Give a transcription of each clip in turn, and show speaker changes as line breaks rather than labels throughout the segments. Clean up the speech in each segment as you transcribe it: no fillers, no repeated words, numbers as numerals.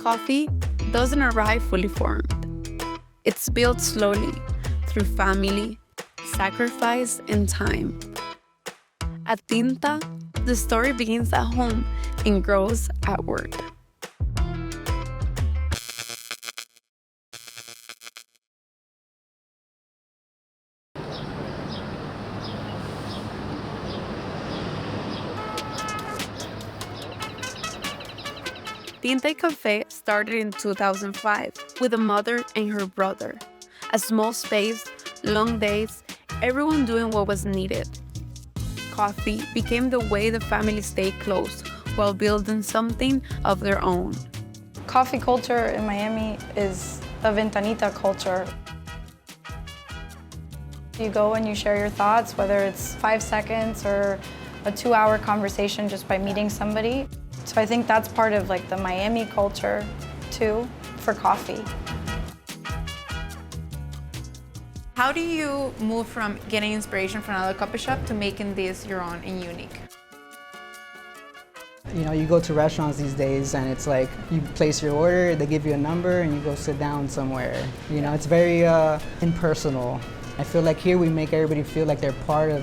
Coffee doesn't arrive fully formed. It's built slowly through family, sacrifice, and time. At Tinta, the story begins at home and grows at work. Tinta y Café started in 2005 with a mother and her brother. A small space, long days, everyone doing what was needed. Coffee became the way the family stayed close while building something of their own.
Coffee culture in Miami is a ventanita culture. You go and you share your thoughts, whether it's 5 seconds or a 2-hour conversation just by meeting somebody. So I think that's part of like the Miami culture too for coffee.
How do you move from getting inspiration from another coffee shop to making this your own and unique?
You know, you go to restaurants these days and it's like you place your order, they give you a number and you go sit down somewhere. You know, it's very impersonal. I feel like here we make everybody feel like they're part of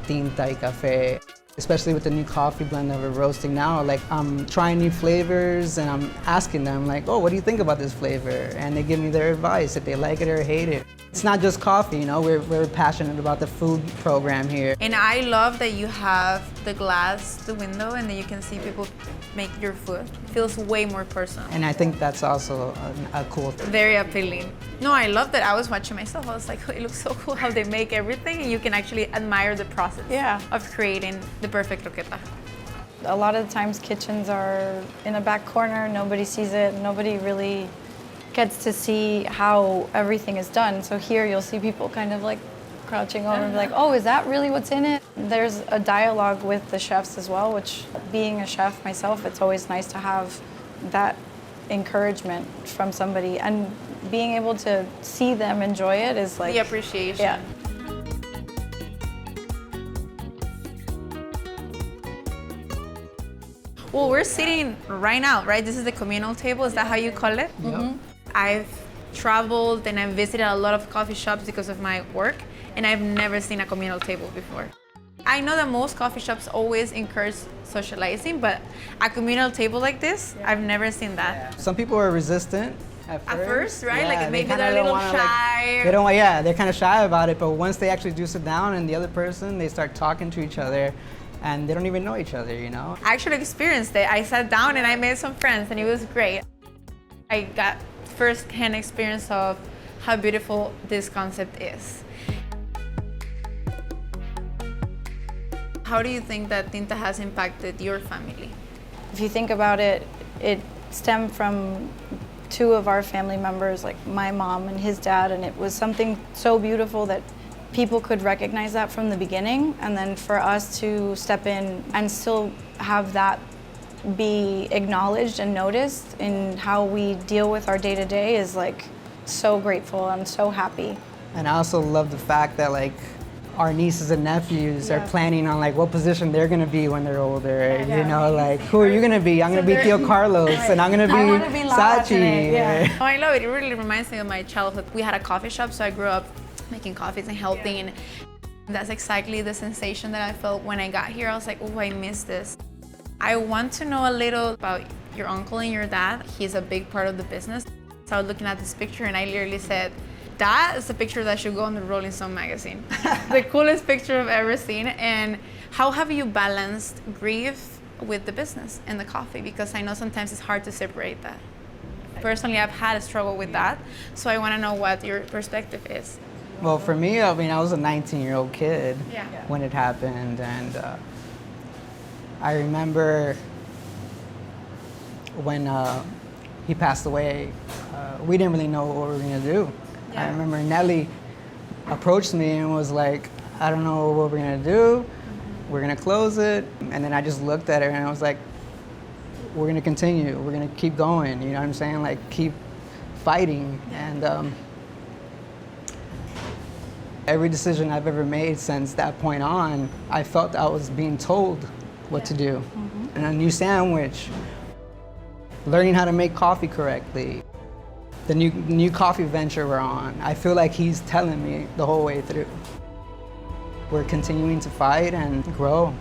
Tinta y Café. Especially with the new coffee blend that we're roasting now, like I'm trying new flavors and I'm asking them like, oh, what do you think about this flavor? And they give me their advice if they like it or hate it. It's not just coffee, you know, we're passionate about the food program here.
And I love that you have the glass, the window, and then you can see people make your food. It feels way more personal.
And I think that's also a cool thing.
Very appealing. No, I love that. I was watching myself. I was like, oh, it looks so cool how they make everything, and you can actually admire the process of creating the perfect croqueta.
A lot of the times kitchens are in a back corner, nobody sees it, nobody really gets to see how everything is done. So here you'll see people kind of like crouching over and be like, oh, is that really what's in it? There's a dialogue with the chefs as well, which being a chef myself, it's always nice to have that encouragement from somebody, and being able to see them enjoy it is like...
The appreciation.
Yeah.
Well, we're sitting right now, right? This is the communal table. Is that how you call it?
Yep.
I've traveled and I've visited a lot of coffee shops because of my work, and I've never seen a communal table before. I know that most coffee shops always encourage socializing, but a communal table like this, I've never seen that.
Some people are resistant at first,
right?
Yeah,
like maybe
kinda
they're a little
don't
shy.
Like, they don't, yeah, they're kind of shy about it, but once they actually do sit down and the other person, they start talking to each other, and they don't even know each other, you know?
I actually experienced it. I sat down and I made some friends, and it was great. I got first-hand experience of how beautiful this concept is. How do you think that Tinta has impacted your family?
If you think about it, it stemmed from 2 of our family members, like my mom and his dad, and it was something so beautiful that people could recognize that from the beginning, and then for us to step in and still have that be acknowledged and noticed in how we deal with our day-to-day is like so grateful. I'm so happy.
And I also love the fact that like our nieces and nephews are planning on like what position they're gonna be when they're older. You know, like who are you gonna be? I'm gonna be Tio Carlos, and I'm gonna be Sachi.
Oh, I love it. It really reminds me of my childhood. We had a coffee shop, so I grew up making coffees and helping. And that's exactly the sensation that I felt when I got here. I was like, oh, I miss this. I want to know a little about your uncle and your dad. He's a big part of the business. So I was looking at this picture and I literally said, that is a picture that should go on the Rolling Stone magazine. The coolest picture I've ever seen. And how have you balanced grief with the business and the coffee? Because I know sometimes it's hard to separate that. Personally, I've had a struggle with that. So I want to know what your perspective is.
Well, for me, I mean, I was a 19-year-old kid when it happened, and I remember when he passed away, we didn't really know what we were gonna do. I remember Nelly approached me and was like, I don't know what we're gonna do. We're gonna close it. And then I just looked at her and I was like, we're gonna continue. We're gonna keep going. You know what I'm saying? Like, keep fighting. And every decision I've ever made since that point on, I felt I was being told what to do. And a new sandwich. learning how to make coffee correctly. The new coffee venture we're on, I feel like he's telling me the whole way through. We're continuing to fight and grow.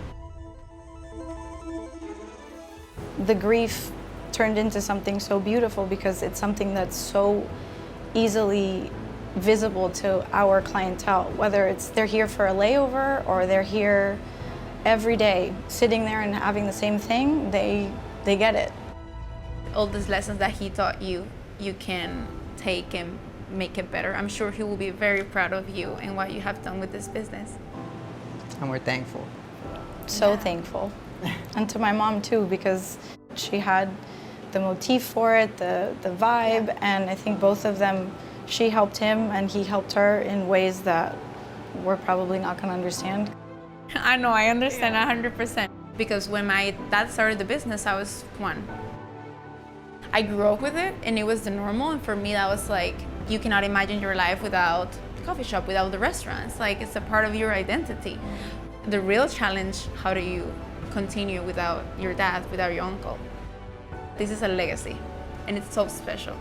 The grief turned into something so beautiful because it's something that's so easily visible to our clientele, whether it's they're here for a layover or they're here every day sitting there and having the same thing, they get it.
All these lessons that he taught you, you can take and make it better. I'm sure he will be very proud of you and what you have done with this business.
And we're thankful.
So thankful. And to my mom too, because she had the motif for it, the vibe, and I think both of them, she helped him and he helped her in ways that we're probably not gonna understand.
I know, I understand 100%. Because when my dad started the business, I was 1. I grew up with it and it was the normal, and for me that was like, you cannot imagine your life without the coffee shop, without the restaurants. Like, it's a part of your identity. The real challenge, how do you continue without your dad, without your uncle? This is a legacy and it's so special.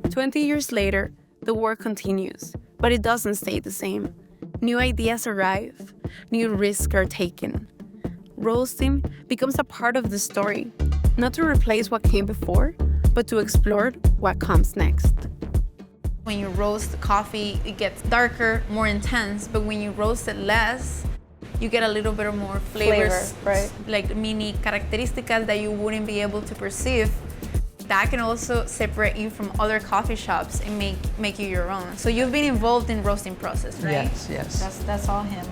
"20 years later, the work continues, but it doesn't stay the same. New ideas arrive, new risks are taken. Roasting becomes a part of the story, not to replace what came before, but to explore what comes next.
When you roast coffee, it gets darker, more intense, but when you roast it less, you get a little bit more flavors,
right?
Like mini características that you wouldn't be able to perceive. That can also separate you from other coffee shops and make you your own. So you've been involved in roasting process, right?
Yes.
That's all him.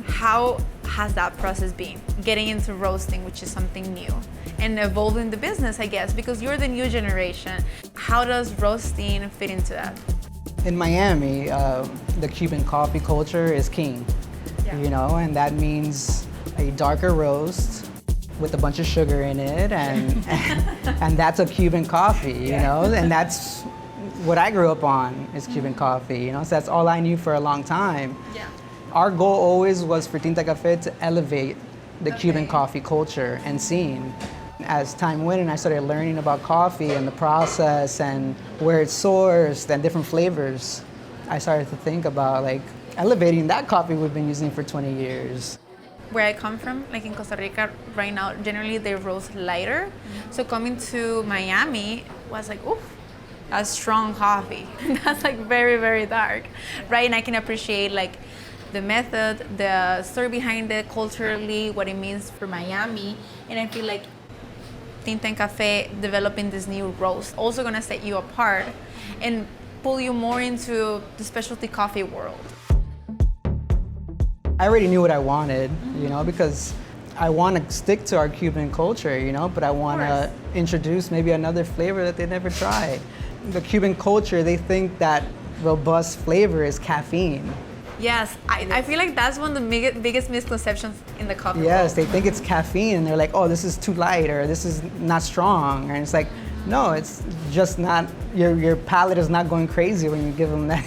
How has that process been? Getting into roasting, which is something new, and evolving the business, I guess, because you're the new generation. How does roasting fit into that?
In Miami, the Cuban coffee culture is king, you know, and that means a darker roast with a bunch of sugar in it, and that's a Cuban coffee, you know, and that's what I grew up on is Cuban coffee, you know, so that's all I knew for a long time.
Yeah.
Our goal always was for Tinta y Café to elevate the Cuban coffee culture and scene. As time went and I started learning about coffee and the process and where it's sourced and different flavors, I started to think about like elevating that coffee we've been using for 20 years.
Where I come from, like in Costa Rica right now, generally they roast lighter. So coming to Miami was like, oof, a strong coffee. That's like very, very dark, right? And I can appreciate like the method, the story behind it, culturally, what it means for Miami. And I feel like Tinta y Café developing this new roast also gonna set you apart and pull you more into the specialty coffee world.
I already knew what I wanted, you know, because I want to stick to our Cuban culture, you know, but I want to introduce maybe another flavor that they never tried. The Cuban culture, they think that robust flavor is caffeine.
Yes, I feel like that's one of the biggest misconceptions in the coffee
Yes,
world.
they think it's caffeine and they're like, oh, this is too light or this is not strong. And it's like, no, it's just not, your palate is not going crazy when you give them that,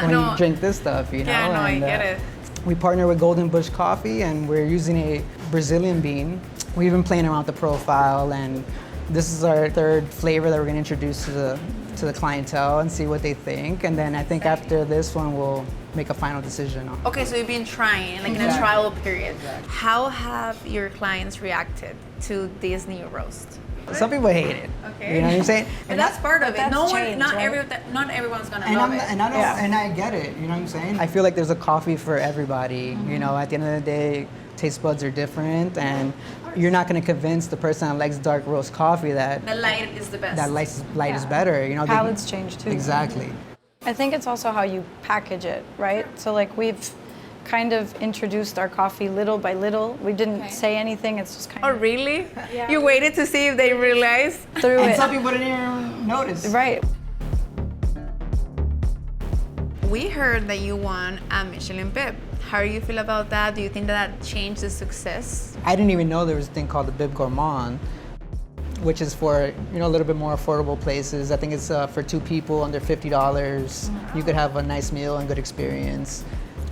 when you drink this stuff, you know?
Yeah, no,
and,
I get it.
We partner with Golden Bush Coffee and we're using a Brazilian bean. We've been playing around with the profile and this is our third flavor that we're gonna introduce to the clientele and see what they think. And then I think after this one, we'll make a final decision on.
Okay, so you've been trying, like in a trial period. How have your clients reacted to this new roast?
Some people hate it.
Okay.
You know what I'm saying?
But that's part of it.
that's change,
Not
right?
not everyone's gonna
And,
love it.
and I get it, you know what I'm saying? I feel like there's a coffee for everybody. You know, at the end of the day, taste buds are different and you're not gonna convince the person that likes dark roast coffee that
The light is the best.
that light is better, you know?
Palates change too.
Exactly.
I think it's also how you package it, right? So like we've kind of introduced our coffee little by little. We didn't say anything, it's just kind
Oh,
of
really? You waited to see if they realize?
through
And
it.
some people didn't even notice.
Right.
we heard that you won a Michelin Bib. How do you feel about that? Do you think that changed the success?
I didn't even know there was a thing called the Bib Gourmand, which is for, you know, a little bit more affordable places. I think it's for 2 people under $50. You could have a nice meal and good experience.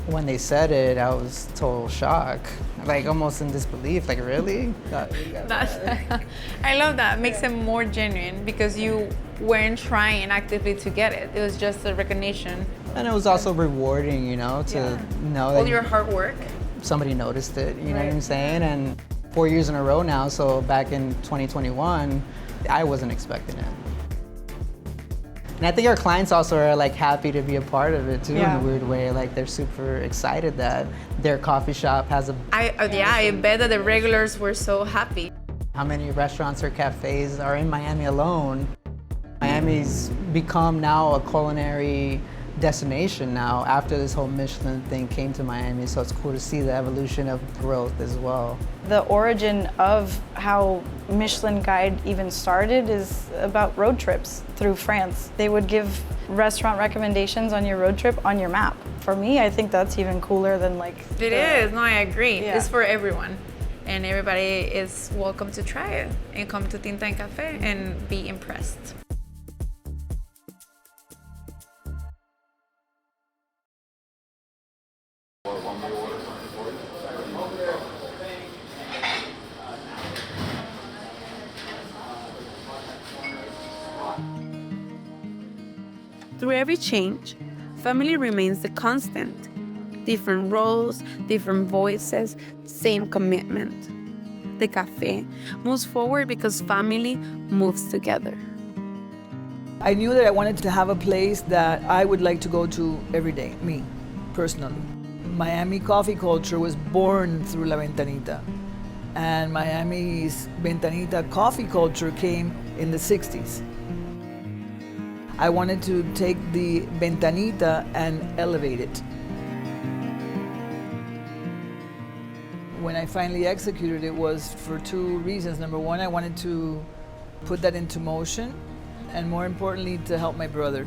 When they said it, I was total shock, like almost in disbelief. Like, really?
I love that. It makes it more genuine because you weren't trying actively to get it. It was just a recognition.
And it was also rewarding, you know, to know
All
that
your hard work.
somebody noticed it, you know what I'm saying? And 4 years in a row now, so back in 2021, I wasn't expecting it. And I think our clients also are like happy to be a part of it too, in a weird way. Like, they're super excited that their coffee shop has a...
I bet that the regulars were so happy.
How many restaurants or cafes are in Miami alone? Miami's become now a culinary destination now after this whole Michelin thing came to Miami, so it's cool to see the evolution of growth as well.
The origin of how Michelin Guide even started is about road trips through France. They would give restaurant recommendations on your road trip on your map. For me, I think that's even cooler than like...
It is, no, I agree.
Yeah.
It's for everyone. And everybody is welcome to try it and come to Tinta y Café and be impressed.
Through every change, family remains the constant. Different roles, different voices, same commitment. The cafe moves forward because family moves together.
I knew that I wanted to have a place that I would like to go to every day, me, personally. Miami coffee culture was born through La Ventanita, and Miami's Ventanita coffee culture came in the 60s. I wanted to take the Ventanita and elevate it. When I finally executed it was for 2 reasons. Number one, I wanted to put that into motion, and more importantly, to help my brother,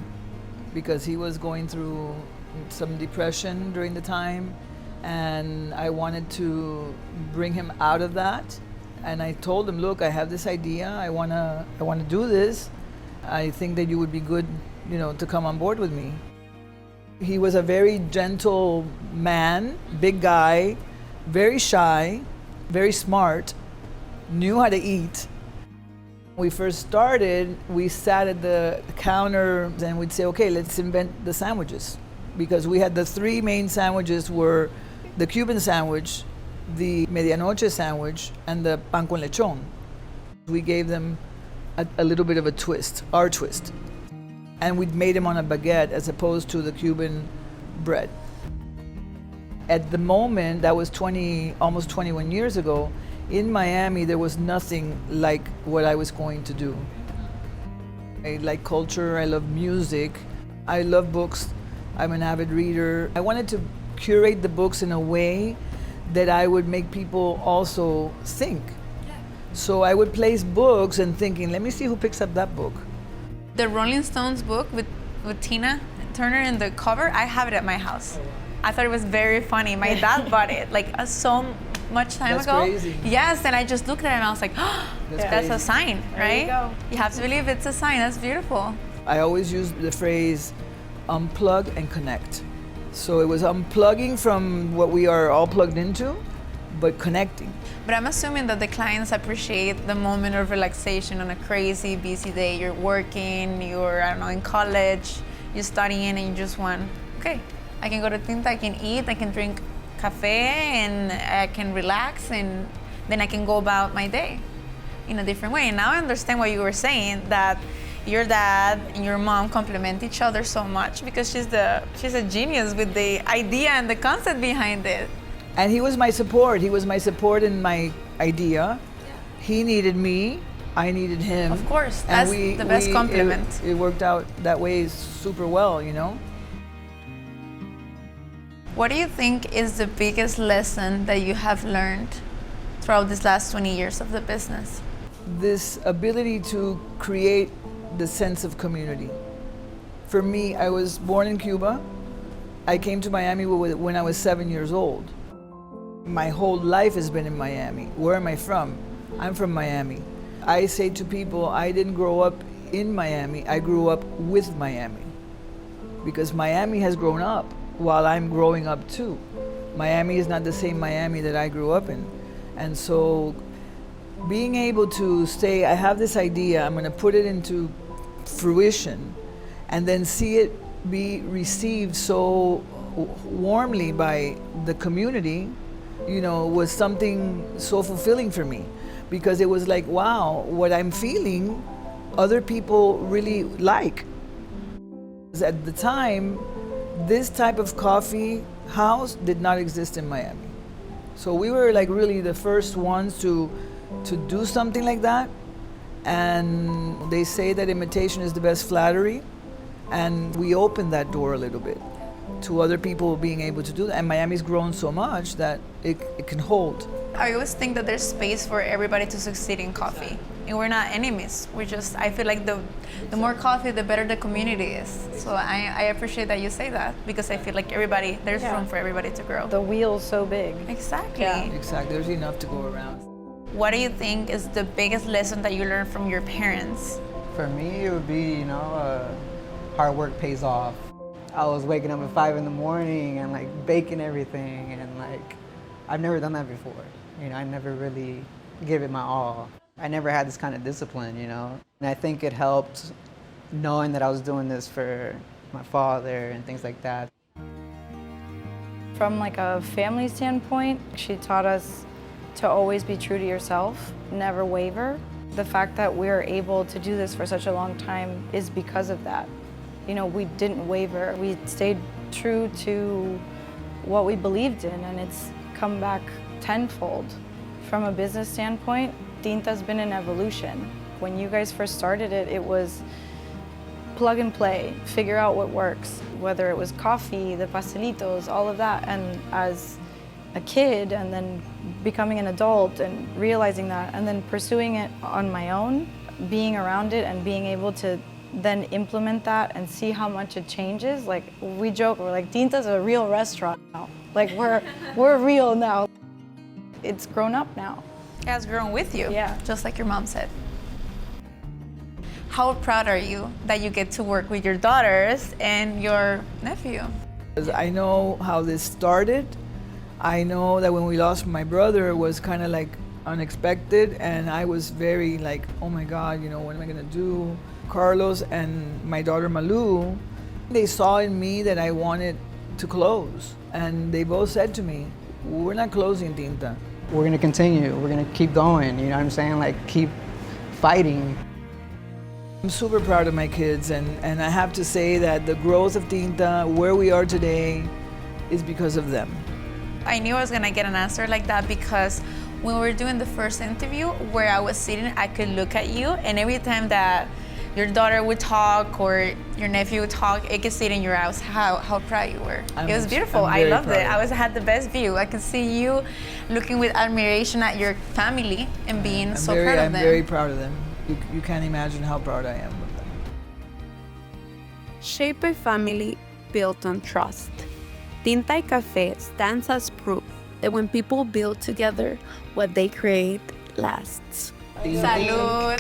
because he was going through some depression during the time, and I wanted to bring him out of that. And I told him, look, I have this idea, I wanna do this. I think that you would be good, you know, to come on board with me. He was a very gentle man, big guy, very shy, very smart, knew how to eat. When we first started, we sat at the counter and we'd say, okay, let's invent the sandwiches. Because we had the 3 main sandwiches were the Cuban sandwich, the medianoche sandwich, and the pan con lechon. We gave them a little bit of a twist, our twist. And we'd made them on a baguette as opposed to the Cuban bread. At the moment, that was almost 21 years ago, in Miami, there was nothing like what I was going to do. I like culture, I love music, I love books, I'm an avid reader. I wanted to curate the books in a way that I would make people also think. So I would place books and thinking, let me see who picks up that book.
The Rolling Stones book with Tina Turner in the cover, I have it at my house. I thought it was very funny. My dad bought it like so much time
That's
ago.
crazy.
Yes, and I just looked at it and I was like, oh, that's a sign, right? You have to believe it's a sign. That's beautiful.
I always use the phrase unplug and connect. So it was unplugging from what we are all plugged into, but connecting.
But I'm assuming that the clients appreciate the moment of relaxation on a crazy, busy day. You're working, you're, I don't know, in college, you're studying, and you just want, okay, I can go to Tinta, I can eat, I can drink cafe, and I can relax, and then I can go about my day in a different way. And now I understand what you were saying, that your dad and your mom complement each other so much because she's a genius with the idea and the concept behind it.
And he was my support. He was my support in my idea. He needed me, I needed him.
Of course, that's the best compliment.
It worked out that way super well, you know?
What do you think is the biggest lesson that you have learned throughout these last 20 years of the business?
This ability to create the sense of community. For me, I was born in Cuba. I came to Miami when I was 7 years old. My whole life has been in Miami. Where am I from? I'm from Miami. I say to people, I didn't grow up in Miami, I grew up with Miami. Because Miami has grown up while I'm growing up too. Miami is not the same Miami that I grew up in. And so being able to say, I have this idea, I'm going to put it into fruition, and then see it be received so warmly by the community, was something so fulfilling for me. Because it was like, wow, what I'm feeling, other people really like. At the time, this type of coffee house did not exist in Miami. So we were like really the first ones to do something like that. And they say that imitation is the best flattery. And we opened that door a little bit to other people being able to do that. And Miami's grown so much that it can hold.
I always think that there's space for everybody to succeed in coffee. And we're not enemies. I feel like the more coffee, the better the community is. So I appreciate that you say that, because I feel like there's room for everybody to grow.
The wheel's so big.
Exactly.
Yeah.
Exactly, there's enough to go around.
What do you think is the biggest lesson that you learned from your parents?
For me, it would be, hard work pays off. I was waking up at 5 in the morning and like baking everything, and like I've never done that before. I never really gave it my all. I never had this kind of discipline, And I think it helped knowing that I was doing this for my father and things like that.
From like a family standpoint, she taught us to always be true to yourself, never waver. The fact that we're able to do this for such a long time is because of that. We didn't waver. We stayed true to what we believed in, and it's come back tenfold. From a business standpoint, Tinta's been an evolution. When you guys first started it, it was plug and play, figure out what works, whether it was coffee, the pastelitos, all of that. And as a kid, and then becoming an adult and realizing that, and then pursuing it on my own, being around it and being able to then implement that and see how much it changes. Like we joke, we're like, Tinta's a real restaurant now. Like we're real now. It's grown up now.
It has grown with you,
Yeah.
just like your mom said. How proud are you that you get to work with your daughters and your nephew?
I know how this started. I know that when we lost my brother, it was kind of like unexpected, and I was very like, oh my God, what am I gonna do? Carlos and my daughter Malu, they saw in me that I wanted to close, and they both said to me, we're not closing Tinta.
We're gonna continue. We're gonna keep going. You know what I'm saying? Like keep fighting.
I'm super proud of my kids, and I have to say that the growth of Tinta, where we are today, is because of them.
I knew I was gonna get an answer like that, because when we were doing the first interview, where I was sitting, I could look at you, and every time that your daughter would talk or your nephew would talk, it could see it in your eyes how proud you were. It was beautiful. I loved it. I had the best view. I could see you looking with admiration at your family and being so proud of them.
I'm very proud of them. You can't imagine how proud I am of them.
Shaped by family, built on trust. Tinta y Café stands as proof that when people build together, what they create lasts.
Salud.